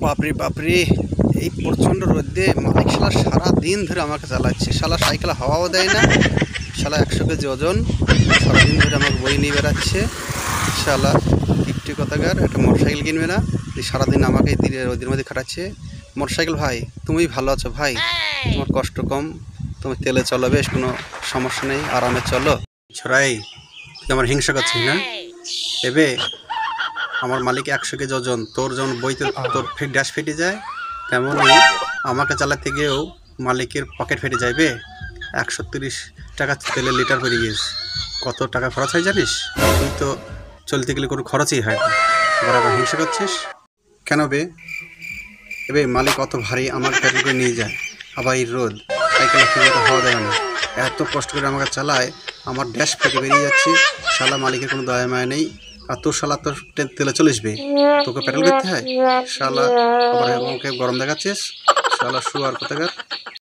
বাপরে বাপরে, এই প্রচণ্ড রোদে মালিক শালা সারা দিন ধরে আমাকে চালাচ্ছে। শালা সাইকেল হাওয়াও দেয় না, শালা 100 কেজি ওজন সারাদিন ধরে আমাকে বই নিয়ে বেড়াচ্ছে। শালা কিপটি কথাকার, একটা মোটরসাইকেল কিনবে না, সারাদিন আমাকে রোদের মধ্যে খাটাচ্ছে। মোটরসাইকেল ভাই, তুমি ভালো আছো ভাই? তোমার কষ্ট কম, তুমি তেলে চলো, বেশ কোনো সমস্যা নেই, আরামে চলো। ছড়াই তুই আমার হিংসা করছিস না? এবে আমার মালিক 100 কেজি ওজন, তোর যেমন বইতে তোর ড্যাশ ফেটে যায়, তেমনই আমাকে চালাতে গিয়েও মালিকের পকেট ফেটে যাইবে। 130 টাকা তেলের লিটার পড়ে গিয়েছে, কত টাকা খরচ হয় জানিস? তুই তো চলতে গেলে কোনো খরচই হয় না, এবার আবার হিংসা করছিস কেন বে? এবে মালিক অত ভারী আমার পেট্রোল করে নিয়ে যায়, আবার এই রোদ, সাইকেলে ঠিকমতো হাওয়া দেয় না, এত কষ্ট করে আমাকে চালায়, আমার ড্যাশ ফেটে বেরিয়ে যাচ্ছে। শালা মালিকের কোনো দয়া মায়া নেই। আর তোর শালা তোর তেলে চলিসবে, তোকে পেট্রোল করতে হয়। শালা আবার আমাকে গরম দেখাচ্ছিস, শালা শুয়ার কোথাকার।